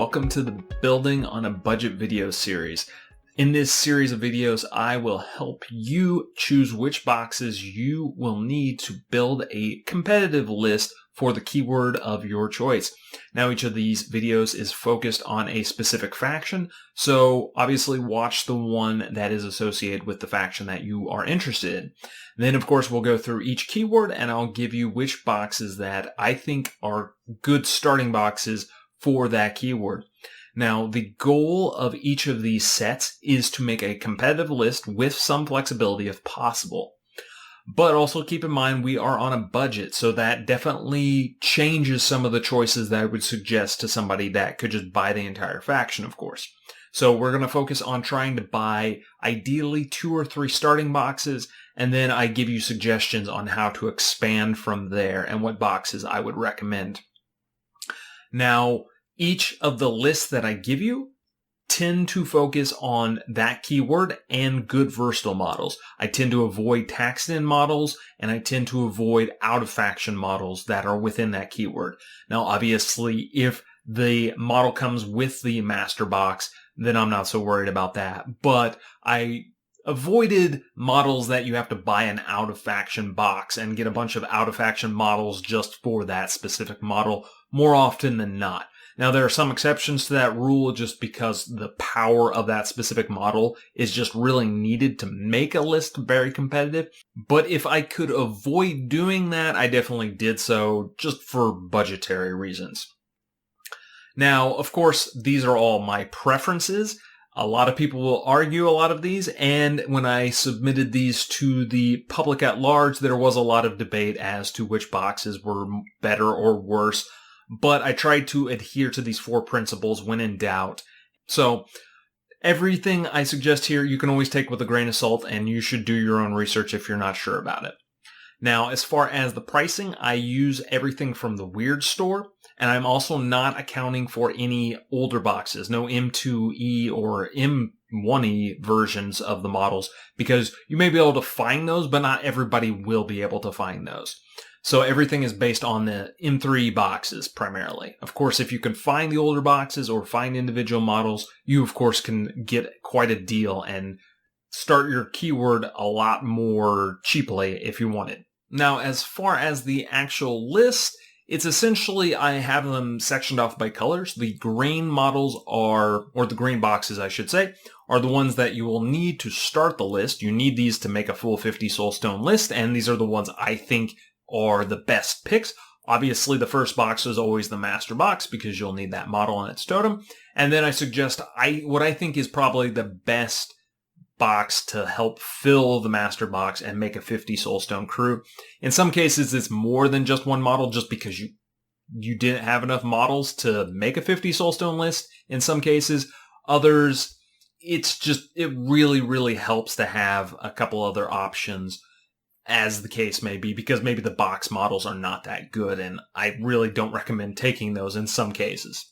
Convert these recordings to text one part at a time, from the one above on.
welcome to the Building on a Budget video series. In this series of videos, I will help you choose which boxes you will need to build a competitive list for the keyword of your choice. Now, each of these videos is focused on a specific faction, so obviously watch the one that is associated with the faction that you are interested in. Then, of course, we'll go through each keyword and I'll give you which boxes that I think are good starting boxes for that keyword. Now, the goal of each of these sets is to make a competitive list with some flexibility if possible. But also keep in mind we are on a budget, so that definitely changes some of the choices that I would suggest to somebody that could just buy the entire faction, of course. So we're going to focus on trying to buy ideally 2 or 3 starting boxes, and then I give you suggestions on how to expand from there and what boxes I would recommend. Now, each of the lists that I give you tend to focus on that keyword and good versatile models. I tend to avoid taxed-in models, and I tend to avoid out-of-faction models that are within that keyword. Now, obviously, if the model comes with the master box, then I'm not so worried about that. But I avoided models that you have to buy an out-of-faction box and get a bunch of out-of-faction models just for that specific model more often than not. Now, there are some exceptions to that rule just because the power of that specific model is just really needed to make a list very competitive. But if I could avoid doing that, I definitely did so just for budgetary reasons. Now, of course, these are all my preferences. A lot of people will argue a lot of these, and when I submitted these to the public at large, there was a lot of debate as to which boxes were better or worse. But I tried to adhere to these 4 principles when in doubt. So everything I suggest here, you can always take with a grain of salt, and you should do your own research if you're not sure about it. Now, as far as the pricing, I use everything from the Weird store, and I'm also not accounting for any older boxes, no M2E or M1E versions of the models, because you may be able to find those, but not everybody will be able to find those. So everything is based on the M3 boxes primarily. Of course, if you can find the older boxes or find individual models, you of course can get quite a deal and start your keyword a lot more cheaply if you want it. Now, as far as the actual list, it's essentially, I have them sectioned off by colors. The green models are, or the green boxes I should say, are the ones that you will need to start the list. You need these to make a full 50 soulstone list, and these are the ones I think are the best picks. Obviously, the first box is always the master box because you'll need that model on its totem. And then I suggest what I think is probably the best box to help fill the master box and make a 50 soulstone crew. In some cases, it's more than just one model just because you didn't have enough models to make a 50 soulstone list. In some cases, others, it really, really helps to have a couple other options, as the case may be, because maybe the box models are not that good, and I really don't recommend taking those in some cases.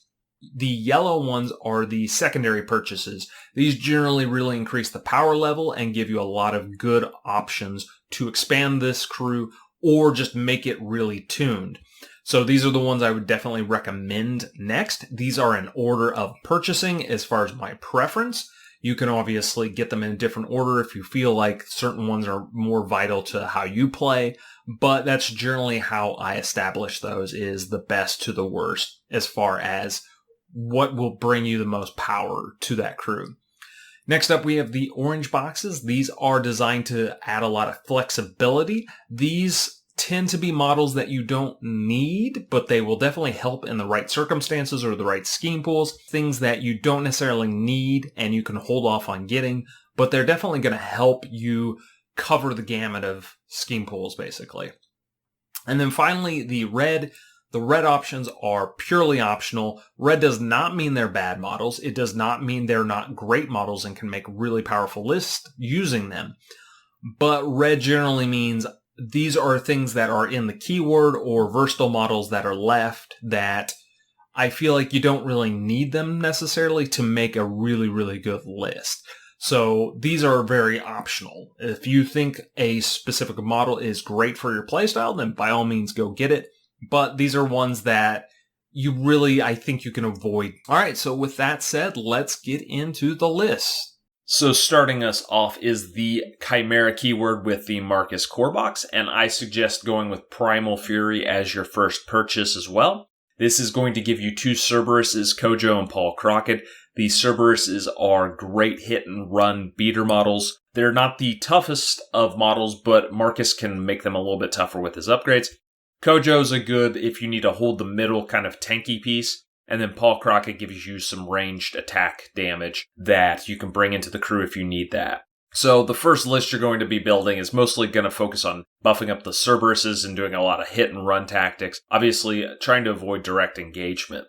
The yellow ones are the secondary purchases. These generally really increase the power level and give you a lot of good options to expand this crew or just make it really tuned. So these are the ones I would definitely recommend next. These are in order of purchasing as far as my preference. You can obviously get them in a different order if you feel like certain ones are more vital to how you play, but that's generally how I establish those, is the best to the worst as far as what will bring you the most power to that crew. Next up, we have the orange boxes. These are designed to add a lot of flexibility. These tend to be models that you don't need, but they will definitely help in the right circumstances or the right scheme pools. Things that you don't necessarily need and you can hold off on getting, but they're definitely going to help you cover the gamut of scheme pools, basically. And then finally, the red. The red options are purely optional. Red does not mean they're bad models. It does not mean they're not great models and can make really powerful lists using them. But red generally means these are things that are in the keyword or versatile models that are left that I feel like you don't really need them necessarily to make a really, really good list. So these are very optional. If you think a specific model is great for your playstyle, then by all means go get it. But these are ones that I think you can avoid. All right, so with that said, let's get into the list. So starting us off is the Chimera keyword with the Marcus core box, and I suggest going with Primal Fury as your first purchase as well. This is going to give you 2 Cerberuses, Kojo and Paul Crockett. The Cerberuses are great hit and run beater models. They're not the toughest of models, but Marcus can make them a little bit tougher with his upgrades. Kojo's a good if you need to hold the middle kind of tanky piece. And then Paul Crockett gives you some ranged attack damage that you can bring into the crew if you need that. So the first list you're going to be building is mostly going to focus on buffing up the Cerberuses and doing a lot of hit and run tactics. Obviously, trying to avoid direct engagement.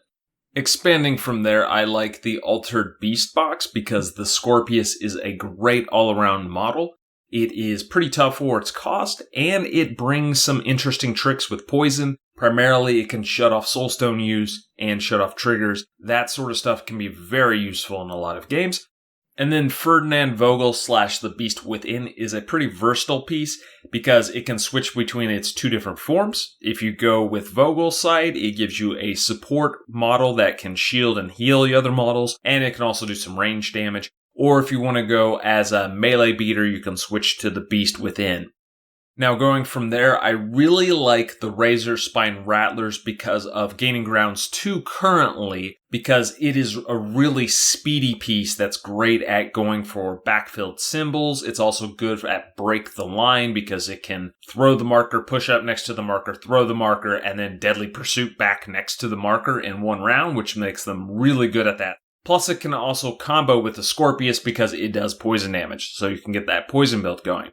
Expanding from there, I like the Altered Beast box because the Scorpius is a great all-around model. It is pretty tough for its cost, and it brings some interesting tricks with poison. Primarily, it can shut off Soulstone use and shut off triggers. That sort of stuff can be very useful in a lot of games. And then Ferdinand Vogel / the Beast Within is a pretty versatile piece because it can switch between its 2 different forms. If you go with Vogel's side, it gives you a support model that can shield and heal the other models, and it can also do some range damage. Or if you want to go as a melee beater, you can switch to the Beast Within. Now going from there, I really like the Razor Spine Rattlers because of Gaining Grounds 2 currently, because it is a really speedy piece that's great at going for backfilled symbols. It's also good at Break the Line because it can throw the marker, push up next to the marker, throw the marker, and then Deadly Pursuit back next to the marker in one round, which makes them really good at that. Plus, it can also combo with the Scorpius because it does poison damage, so you can get that poison build going.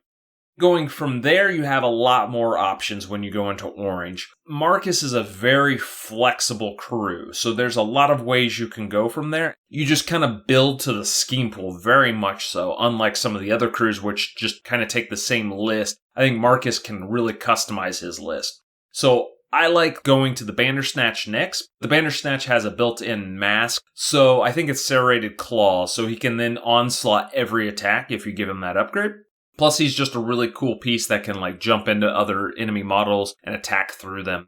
Going from there, you have a lot more options when you go into Orange. Marcus is a very flexible crew, so there's a lot of ways you can go from there. You just kind of build to the scheme pool, very much so, unlike some of the other crews which just kind of take the same list. I think Marcus can really customize his list. So I like going to the Bandersnatch next. The Bandersnatch has a built-in mask, so I think it's Serrated Claws, so he can then onslaught every attack if you give him that upgrade. Plus, he's just a really cool piece that can jump into other enemy models and attack through them.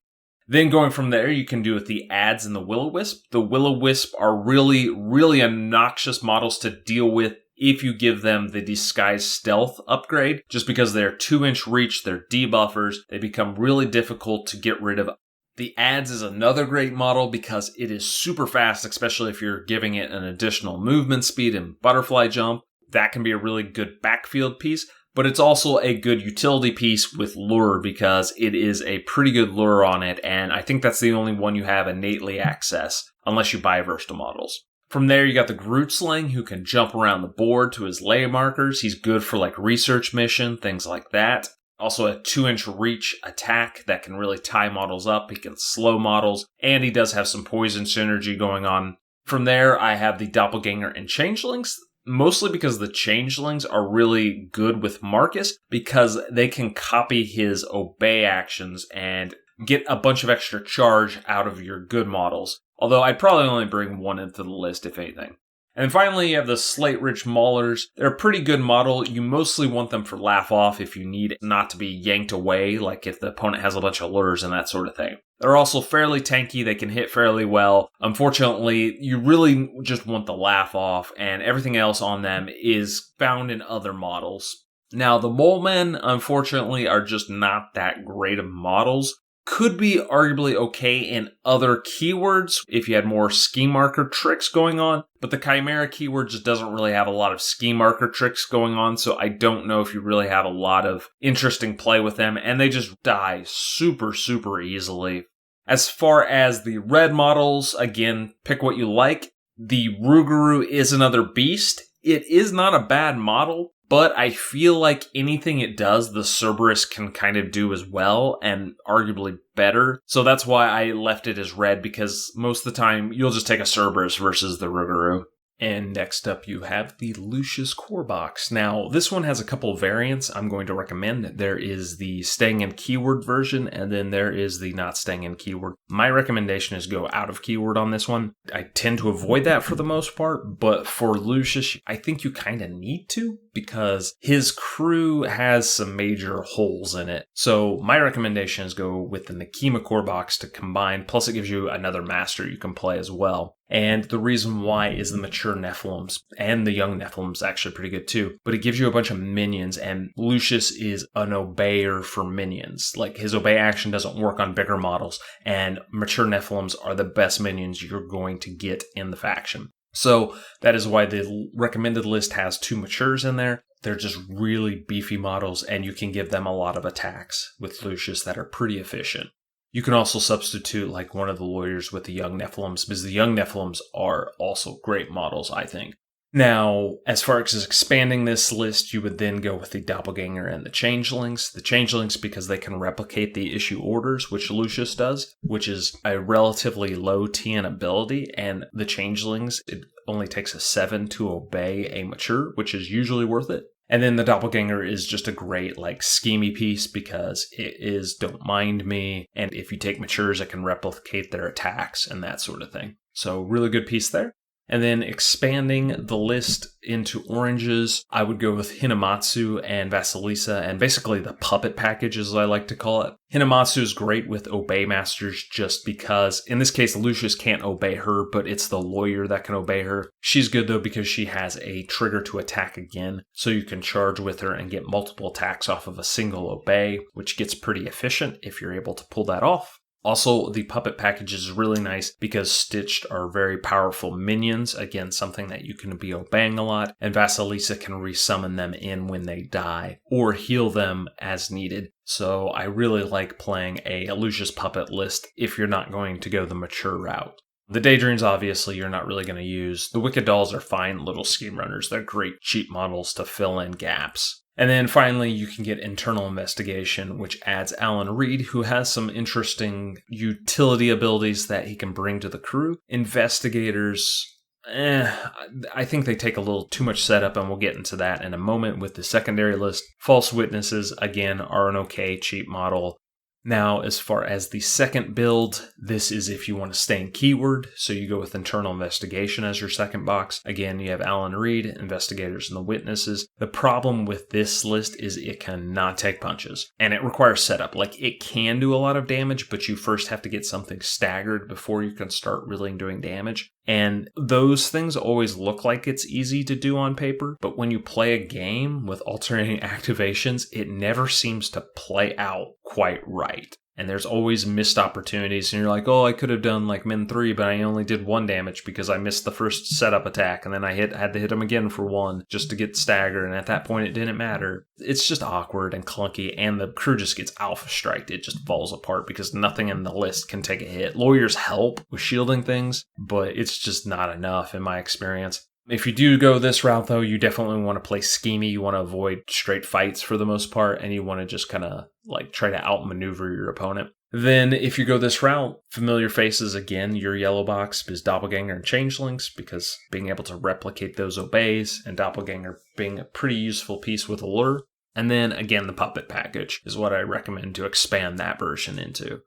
Then going from there, you can do with the Adds and the Will-O-Wisp. The Will-O-Wisp are really, really obnoxious models to deal with if you give them the Disguise Stealth upgrade. Just because they're 2-inch reach, they're debuffers, they become really difficult to get rid of. The Adds is another great model because it is super fast, especially if you're giving it an additional movement speed and butterfly jump. That can be a really good backfield piece. But it's also a good utility piece with lure because it is a pretty good lure on it, and I think that's the only one you have innately access, unless you buy versatile models. From there, you got the Grootsling, who can jump around the board to his lay markers. He's good for research mission, things like that. Also a 2-inch reach attack that can really tie models up. He can slow models, and he does have some poison synergy going on. From there, I have the Doppelganger and Changelings. Mostly because the Changelings are really good with Marcus because they can copy his obey actions and get a bunch of extra charge out of your good models. Although I'd probably only bring one into the list, if anything. And finally, you have the Slate Ridge Maulers. They're a pretty good model. You mostly want them for laugh off if you need not to be yanked away, like if the opponent has a bunch of lures and that sort of thing. They're also fairly tanky. They can hit fairly well. Unfortunately, you really just want the laugh off, and everything else on them is found in other models. Now, the Mole Men, unfortunately, are just not that great of models. Could be arguably okay in other keywords if you had more scheme marker tricks going on, but the Chimera keyword just doesn't really have a lot of scheme marker tricks going on, so I don't know if you really have a lot of interesting play with them, and they just die super, super easily. As far as the red models, again, pick what you like. The Rougarou is another beast. It is not a bad model, but I feel like anything it does, the Cerberus can kind of do as well, and arguably better. So that's why I left it as red, because most of the time, you'll just take a Cerberus versus the Rougarou. And next up, you have the Lucius Core Box. Now, this one has a couple of variants I'm going to recommend. There is the Staying in Keyword version, and then there is the Not Staying in Keyword. My recommendation is go out of keyword on this one. I tend to avoid that for the most part, but for Lucius, I think you kind of need to. because his crew has some major holes in it. So my recommendation is go with the Nekima core box to combine, plus it gives you another master you can play as well. And the reason why is the mature Nephilims, and the young Nephilims actually pretty good too. But it gives you a bunch of minions, and Lucius is an obeyer for minions. Like, his obey action doesn't work on bigger models, and mature Nephilims are the best minions you're going to get in the faction. So that is why the recommended list has 2 matures in there. They're just really beefy models, and you can give them a lot of attacks with Lucius that are pretty efficient. You can also substitute like one of the lawyers with the young Nephilims, because the young Nephilims are also great models, I think. Now, as far as expanding this list, you would then go with the Doppelganger and the Changelings. The Changelings because they can replicate the issue orders, which Lucius does, which is a relatively low TN ability, and the Changelings, it only takes a 7 to obey a mature, which is usually worth it. And then the Doppelganger is just a great, like, schemey piece because it is Don't Mind Me, and if you take matures, it can replicate their attacks and that sort of thing. So really good piece there. And then expanding the list into oranges, I would go with Hinamatsu and Vasilisa, and basically the puppet package, as I like to call it. Hinamatsu is great with obey masters just because, in this case, Lucius can't obey her, but it's the lawyer that can obey her. She's good, though, because she has a trigger to attack again, so you can charge with her and get multiple attacks off of a single obey, which gets pretty efficient if you're able to pull that off. Also, the puppet package is really nice because Stitched are very powerful minions, again, something that you can be obeying a lot, and Vasilisa can resummon them in when they die, or heal them as needed. So I really like playing a Lucius puppet list if you're not going to go the mature route. The Daydreams, obviously, you're not really going to use. The Wicked Dolls are fine little scheme runners. They're great cheap models to fill in gaps. And then finally, you can get Internal Investigation, which adds Alan Reed, who has some interesting utility abilities that he can bring to the crew. Investigators, I think they take a little too much setup, and we'll get into that in a moment with the secondary list. False Witnesses, again, are an okay cheap model. Now, as far as the second build, this is if you want to stay in keyword, so you go with Internal Investigation as your second box. Again, you have Alan Reed, Investigators, and the Witnesses. The problem with this list is it cannot take punches, and it requires setup. Like, it can do a lot of damage, but you first have to get something staggered before you can start really doing damage. And those things always look like it's easy to do on paper, but when you play a game with alternating activations, it never seems to play out quite right. And there's always missed opportunities, and you're like, oh, I could have done like min 3, but I only did 1 damage because I missed the first setup attack, and then I had to hit him again for 1 just to get staggered, and at that point it didn't matter. It's just awkward and clunky, and the crew just gets alpha striked. It just falls apart because nothing in the list can take a hit. Lawyers help with shielding things, but it's just not enough in my experience. If you do go this route, though, you definitely want to play schemey. You want to avoid straight fights for the most part, and you want to just kind of like try to outmaneuver your opponent. Then if you go this route, Familiar Faces, again, your yellow box is Doppelganger and Changelings, because being able to replicate those obeys, and Doppelganger being a pretty useful piece with Allure. And then, again, the puppet package is what I recommend to expand that version into.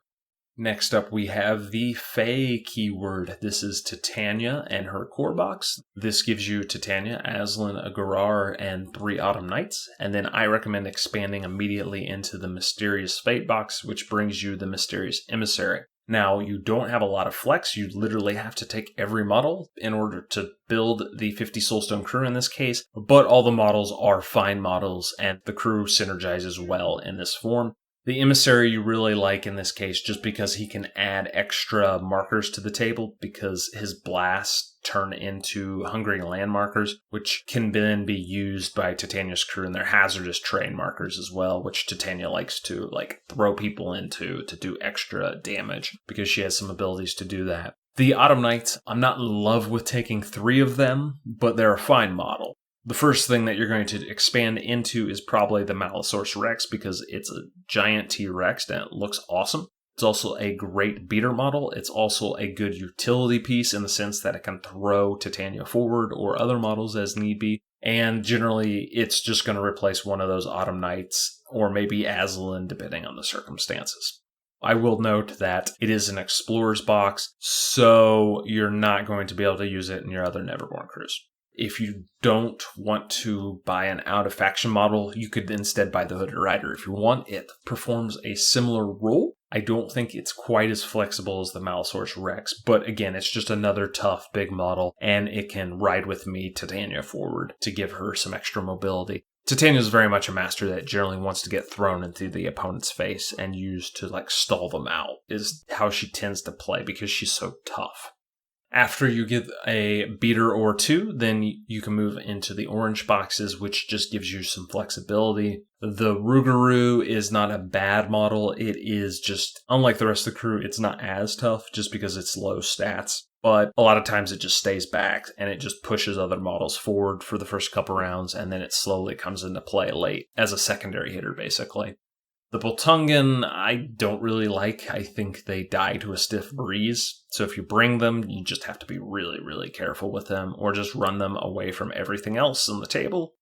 Next up, we have the Fae keyword. This is Titania and her core box. This gives you Titania, Aslan, a Garar, and 3 Autumn Nights. And then I recommend expanding immediately into the Mysterious Fate box, which brings you the Mysterious Emissary. Now, you don't have a lot of flex. You literally have to take every model in order to build the 50 Soulstone crew in this case, but all the models are fine models, and the crew synergizes well in this form. The Emissary you really like in this case just because he can add extra markers to the table, because his blasts turn into hungry land markers, which can then be used by Titania's crew in their hazardous terrain markers as well, which Titania likes to like throw people into to do extra damage because she has some abilities to do that. The Autumn Nights, I'm not in love with taking 3 of them, but they're a fine model. The first thing that you're going to expand into is probably the Malifaux Rex, because it's a giant T-Rex and it looks awesome. It's also a great beater model. It's also a good utility piece in the sense that it can throw Titania forward or other models as need be. And generally, it's just going to replace one of those Autumn Nights or maybe Aslan, depending on the circumstances. I will note that it is an Explorer's box, so you're not going to be able to use it in your other Neverborn crews. If you don't want to buy an out-of-faction model, you could instead buy the Hooded Rider if you want. It performs a similar role. I don't think it's quite as flexible as the Malifaux Rex, but again, it's just another tough, big model, and it can ride with me Titania forward to give her some extra mobility. Titania is very much a master that generally wants to get thrown into the opponent's face and used to stall them out, is how she tends to play because she's so tough. After you get a beater or two, then you can move into the orange boxes, which just gives you some flexibility. The Rougarou is not a bad model. It is just, unlike the rest of the crew, it's not as tough just because it's low stats. But a lot of times it just stays back and it just pushes other models forward for the first couple rounds, and then it slowly comes into play late as a secondary hitter, basically. The Boltungan, I don't really like. I think they die to a stiff breeze. So if you bring them, you just have to be really, really careful with them, or just run them away from everything else on the table.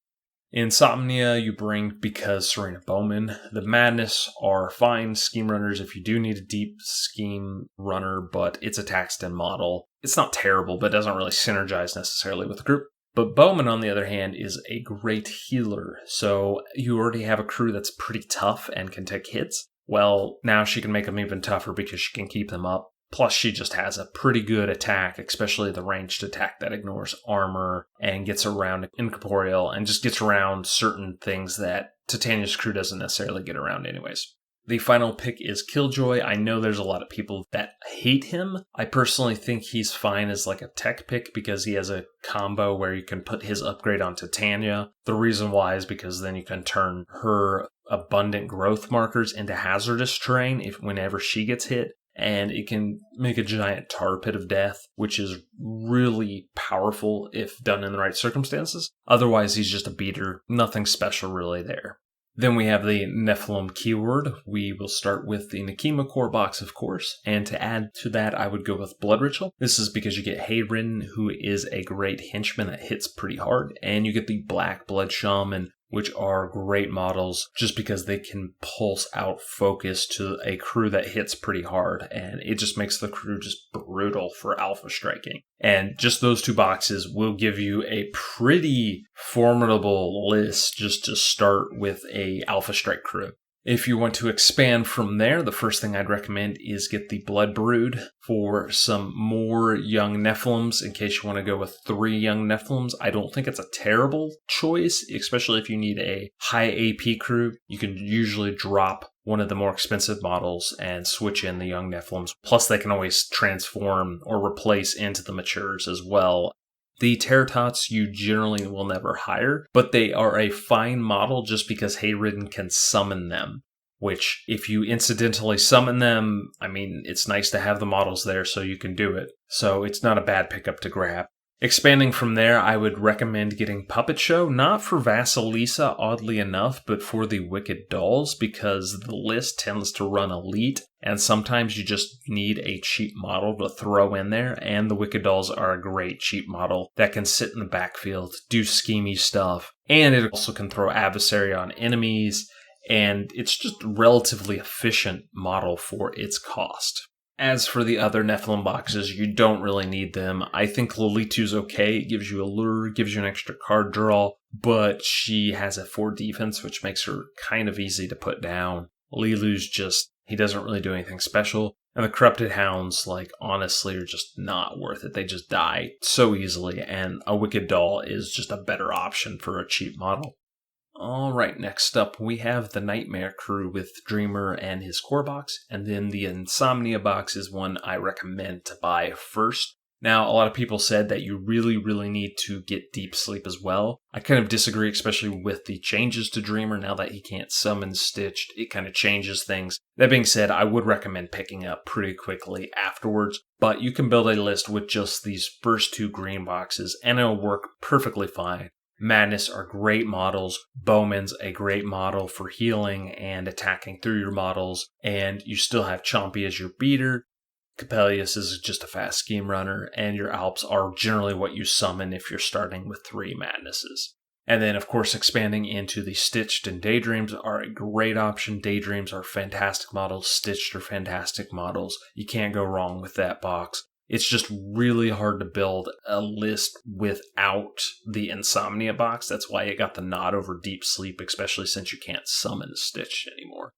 Insomnia you bring because Serena Bowman. The Madness are fine scheme runners if you do need a deep scheme runner, but it's a Taxton model. It's not terrible, but doesn't really synergize necessarily with the group. But Bowman, on the other hand, is a great healer, so you already have a crew that's pretty tough and can take hits. Well, now she can make them even tougher because she can keep them up. Plus, she just has a pretty good attack, especially the ranged attack that ignores armor and gets around incorporeal and just gets around certain things that Titania's crew doesn't necessarily get around anyways. The final pick is Killjoy. I know there's a lot of people that hate him. I personally think he's fine as a tech pick because he has a combo where you can put his upgrade on Titania. The reason why is because then you can turn her abundant growth markers into hazardous terrain whenever she gets hit. And it can make a giant tar pit of death, which is really powerful if done in the right circumstances. Otherwise, he's just a beater. Nothing special really there. Then we have the Nephilim keyword. We will start with the Nekima core box, of course. And to add to that, I would go with Blood Ritual. This is because you get Hayridden, who is a great henchman that hits pretty hard. And you get the Black Blood Shaman, which are great models just because they can pulse out focus to a crew that hits pretty hard, and it just makes the crew just brutal for alpha striking. And just those two boxes will give you a pretty formidable list just to start with a alpha strike crew. If you want to expand from there, the first thing I'd recommend is get the Blood Brood for some more young Nephilims in case you want to go with 3 young Nephilims. I don't think it's a terrible choice, especially if you need a high AP crew. You can usually drop one of the more expensive models and switch in the young Nephilims. Plus, they can always transform or replace into the matures as well. The Terratots you generally will never hire, but they are a fine model just because Hayridden can summon them, which if you incidentally summon them, it's nice to have the models there so you can do it. So it's not a bad pickup to grab. Expanding from there, I would recommend getting Puppet Show, not for Vasilisa, oddly enough, but for the Wicked Dolls, because the list tends to run elite, and sometimes you just need a cheap model to throw in there, and the Wicked Dolls are a great cheap model that can sit in the backfield, do schemey stuff, and it also can throw Adversary on enemies, and it's just a relatively efficient model for its cost. As for the other Nephilim boxes, you don't really need them. I think Lolitu's okay. It gives you a lure, gives you an extra card draw, but she has a 4 defense, which makes her kind of easy to put down. Lilu's he doesn't really do anything special. And the Corrupted Hounds, honestly, are just not worth it. They just die so easily, and a Wicked Doll is just a better option for a cheap model. Alright, next up we have the Nightmare crew with Dreamer and his core box, and then the Insomnia box is one I recommend to buy first. Now, a lot of people said that you really, really need to get Deep Sleep as well. I kind of disagree, especially with the changes to Dreamer. Now that he can't summon Stitched, it kind of changes things. That being said, I would recommend picking up pretty quickly afterwards, but you can build a list with just these first 2 green boxes, and it'll work perfectly fine. Madness are great models. Bowman's a great model for healing and attacking through your models. And you still have Chompy as your beater. Capellius is just a fast scheme runner. And your Alps are generally what you summon if you're starting with 3 Madnesses. And then, of course, expanding into the Stitched and Daydreams are a great option. Daydreams are fantastic models. Stitched are fantastic models. You can't go wrong with that box. It's just really hard to build a list without the Insomnia box. That's why it got the nod over Deep Sleep, especially since you can't summon Stitched anymore.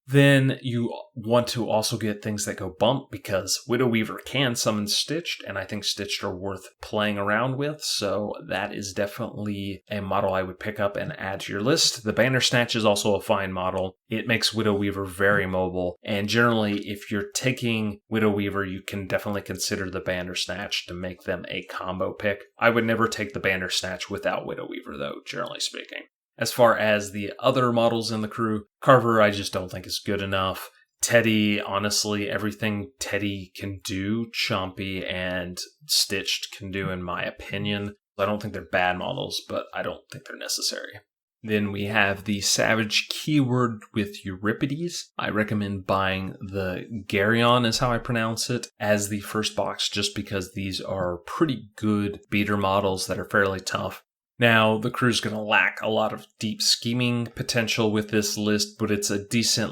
Then you want to also get things that go bump, because Widow Weaver can summon Stitched, and I think Stitched are worth playing around with, so that is definitely a model I would pick up and add to your list. The Bandersnatch is also a fine model. It makes Widow Weaver very mobile, and generally, if you're taking Widow Weaver, you can definitely consider the Bandersnatch to make them a combo pick. I would never take the Bandersnatch without Widow Weaver, though, generally speaking. As far as the other models in the crew, Carver I just don't think is good enough. Teddy, honestly, everything Teddy can do, Chompy and Stitched can do, in my opinion. I don't think they're bad models, but I don't think they're necessary. Then we have the Savage keyword with Euripides. I recommend buying the Garyon, is how I pronounce it, as the first box, just because these are pretty good beater models that are fairly tough. Now, the crew's going to lack a lot of deep scheming potential with this list, but it's a decent,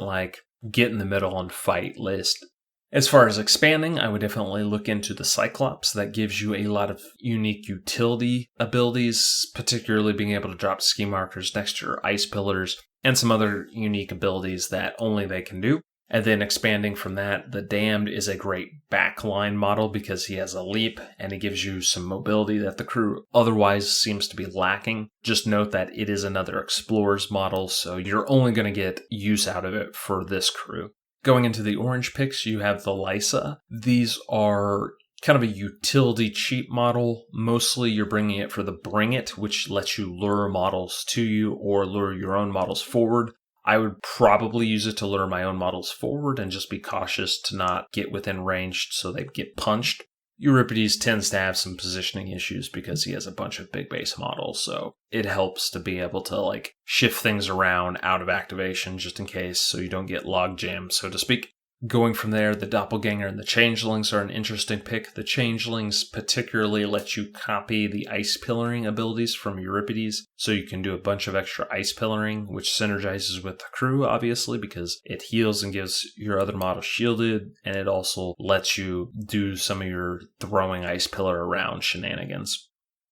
get in the middle and fight list. As far as expanding, I would definitely look into the Cyclops. That gives you a lot of unique utility abilities, particularly being able to drop ski markers next to your ice pillars, and some other unique abilities that only they can do. And then expanding from that, the Damned is a great backline model because he has a leap and he gives you some mobility that the crew otherwise seems to be lacking. Just note that it is another Explorer's model, so you're only going to get use out of it for this crew. Going into the orange picks, you have the Lysa. These are kind of a utility cheap model. Mostly you're bringing it for the Bring It, which lets you lure models to you or lure your own models forward. I would probably use it to lure my own models forward and just be cautious to not get within range so they get punched. Euripides tends to have some positioning issues because he has a bunch of big base models, so it helps to be able to shift things around out of activation just in case so you don't get log jammed, so to speak. Going from there, the Doppelganger and the Changelings are an interesting pick. The Changelings particularly let you copy the ice pillaring abilities from Euripides, so you can do a bunch of extra ice pillaring, which synergizes with the crew, obviously, because it heals and gives your other model shielded, and it also lets you do some of your throwing ice pillar around shenanigans.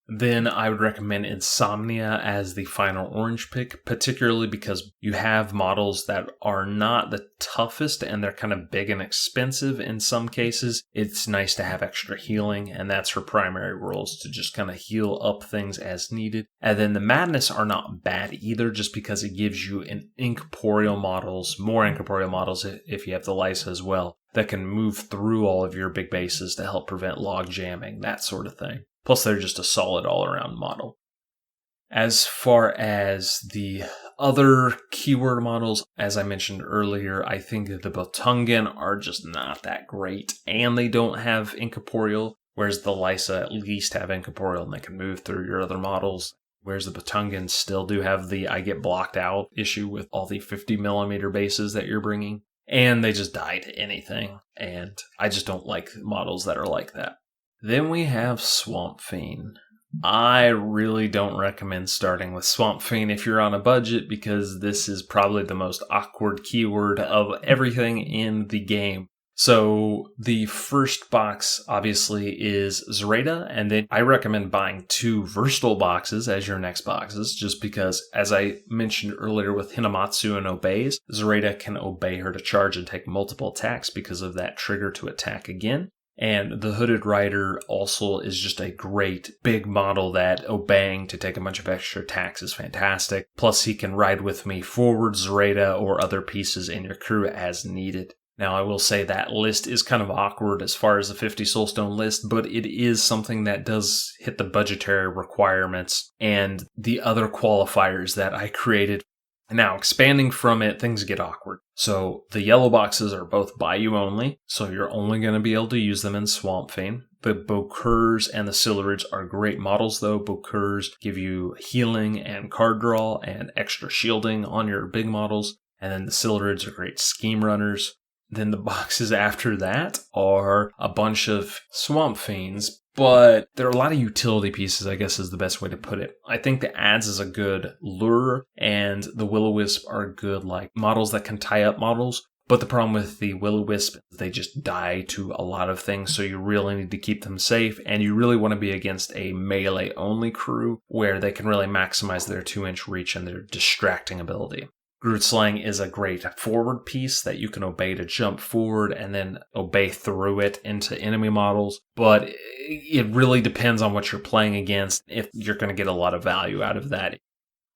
Then I would recommend Insomnia as the final orange pick, particularly because you have models that are not the toughest and they're kind of big and expensive in some cases. It's nice to have extra healing, and that's her primary role, is to just kind of heal up things as needed. And then the Madness are not bad either, just because it gives you more incorporeal models if you have the Lysa as well, that can move through all of your big bases to help prevent log jamming, that sort of thing. Plus, they're just a solid all-around model. As far as the other keyword models, as I mentioned earlier, I think the Botungan are just not that great, and they don't have incorporeal, whereas the Lysa at least have incorporeal and they can move through your other models. Whereas the Botungans still do have the I get blocked out issue with all the 50mm bases that you're bringing, and they just die to anything, and I just don't like models that are like that. Then we have Swampfiend. I really don't recommend starting with Swampfiend if you're on a budget, because this is probably the most awkward keyword of everything in the game. So the first box obviously is Zoraida, and then I recommend buying 2 versatile boxes as your next boxes, just because, as I mentioned earlier with Hinamatsu and Obeys, Zoraida can obey her to charge and take multiple attacks because of that trigger to attack again. And the Hooded Rider also is just a great big model that obeying to take a bunch of extra attacks is fantastic. Plus, he can ride with me forward Zoraida or other pieces in your crew as needed. Now, I will say that list is kind of awkward as far as the 50 Soulstone list, but it is something that does hit the budgetary requirements and the other qualifiers that I created. Now, expanding from it, things get awkward. So the yellow boxes are both buy you only, so you're only going to be able to use them in Swampfiend. The Bokurs and the Silurids are great models, though. Bokurs give you healing and card draw and extra shielding on your big models, and then the Silurids are great scheme runners. Then the boxes after that are a bunch of Swampfiends, but there are a lot of utility pieces, I guess is the best way to put it. I think the Adze is a good lure, and the Will-O-Wisp are good models that can tie up models. But the problem with the Will-O-Wisp is they just die to a lot of things, so you really need to keep them safe, and you really want to be against a melee-only crew where they can really maximize their 2-inch reach and their distracting ability. Groot Slang is a great forward piece that you can obey to jump forward and then obey through it into enemy models, but it really depends on what you're playing against if you're going to get a lot of value out of that.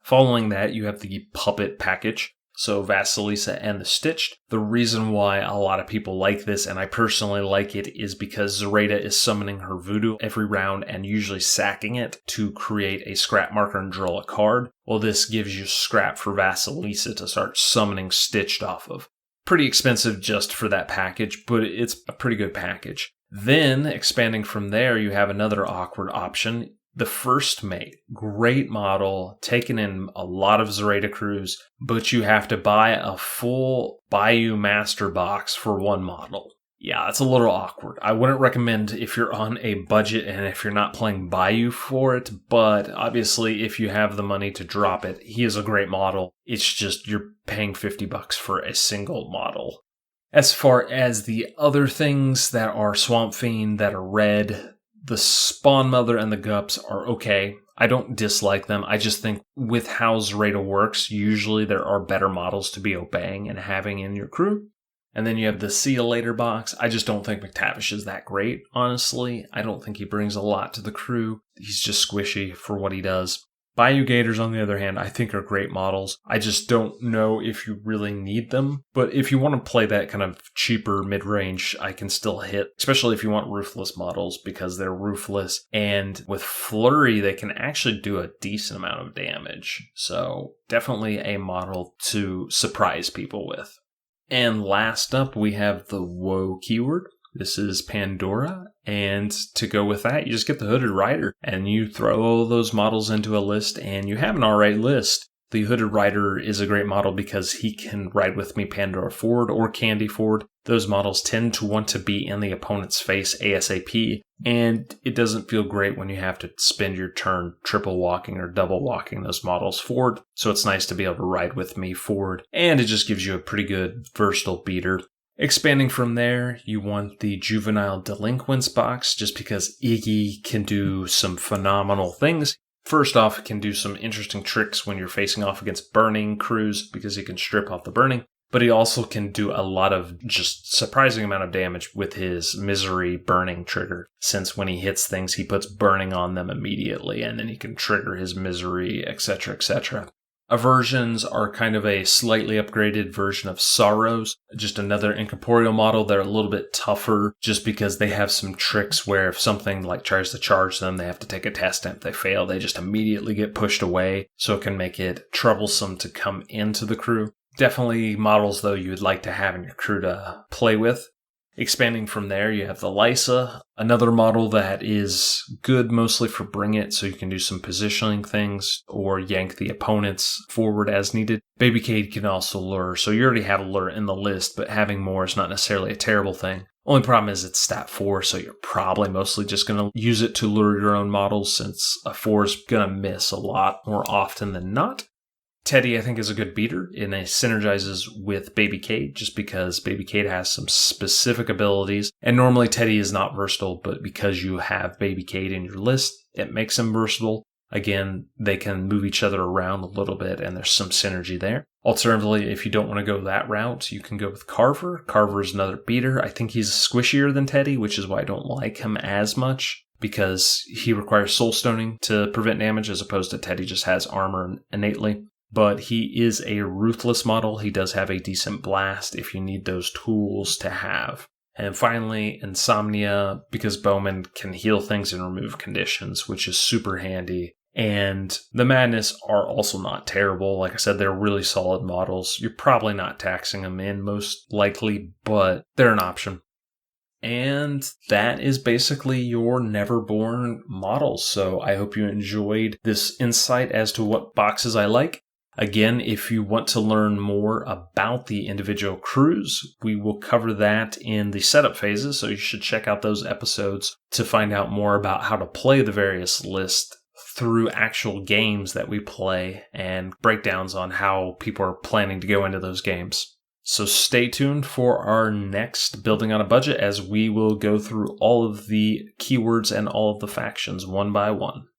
Following that, you have the Puppet package. So Vasilisa and the Stitched. The reason why a lot of people like this, and I personally like it, is because Zoraida is summoning her voodoo every round and usually sacking it to create a scrap marker and draw a card. Well, this gives you scrap for Vasilisa to start summoning Stitched off of. Pretty expensive just for that package, but it's a pretty good package. Then, expanding from there, you have another awkward option. The First Mate, great model, taken in a lot of Zoraida crews, but you have to buy a full Bayou Master box for one model. Yeah, it's a little awkward. I wouldn't recommend if you're on a budget and if you're not playing Bayou for it, but obviously if you have the money to drop it, he is a great model. It's just you're paying $50 for a single model. As far as the other things that are Swampfiend that are red, the Spawn Mother and the Gups are okay. I don't dislike them. I just think with how Zoraida works, usually there are better models to be obeying and having in your crew. And then you have the See You Later box. I just don't think McTavish is that great, honestly. I don't think he brings a lot to the crew. He's just squishy for what he does. Bayou Gators, on the other hand, I think are great models. I just don't know if you really need them. But if you want to play that kind of cheaper mid-range, I can still hit, especially if you want roofless models, because they're roofless. And with Flurry, they can actually do a decent amount of damage. So definitely a model to surprise people with. And last up, we have the Woe keyword. This is Pandora, and to go with that, you just get the Hooded Rider, and you throw all those models into a list, and you have an alright list. The Hooded Rider is a great model because he can ride with me Pandora forward or Candy forward. Those models tend to want to be in the opponent's face ASAP, and it doesn't feel great when you have to spend your turn triple walking or double walking those models forward, so it's nice to be able to ride with me forward, and it just gives you a pretty good versatile beater. Expanding from there, you want the Juvenile Delinquents box, just because Iggy can do some phenomenal things. First off, it can do some interesting tricks when you're facing off against burning crews, because he can strip off the burning. But he also can do a lot of just surprising amount of damage with his Misery burning trigger, since when he hits things, he puts burning on them immediately, and then he can trigger his Misery, etc., etc. Aversions are kind of a slightly upgraded version of Sorrows, just another incorporeal model. They're a little bit tougher just because they have some tricks where if something like tries to charge them, they have to take a test, and if they fail, they just immediately get pushed away, so it can make it troublesome to come into the crew. Definitely models, though, you would like to have in your crew to play with. Expanding from there, you have the Lysa, another model that is good mostly for Bring It, so you can do some positioning things or yank the opponents forward as needed. Baby Cade can also lure, so you already have a lure in the list, but having more is not necessarily a terrible thing. Only problem is it's stat 4, so you're probably mostly just going to use it to lure your own models, since a 4 is going to miss a lot more often than not. Teddy, I think, is a good beater, and it synergizes with Baby Cade just because Baby Cade has some specific abilities. And normally Teddy is not versatile, but because you have Baby Cade in your list, it makes him versatile. Again, they can move each other around a little bit, and there's some synergy there. Alternatively, if you don't want to go that route, you can go with Carver. Carver is another beater. I think he's squishier than Teddy, which is why I don't like him as much, because he requires soul stoning to prevent damage, as opposed to Teddy just has armor innately. But he is a ruthless model. He does have a decent blast if you need those tools to have. And finally, Insomnia, because Bowman can heal things and remove conditions, which is super handy. And the Madness are also not terrible. Like I said, they're really solid models. You're probably not taxing them in most likely, but they're an option. And that is basically your Neverborn models. So I hope you enjoyed this insight as to what boxes I like. Again, if you want to learn more about the individual crews, we will cover that in the setup phases, so you should check out those episodes to find out more about how to play the various lists through actual games that we play and breakdowns on how people are planning to go into those games. So stay tuned for our next Building on a Budget, as we will go through all of the keywords and all of the factions one by one.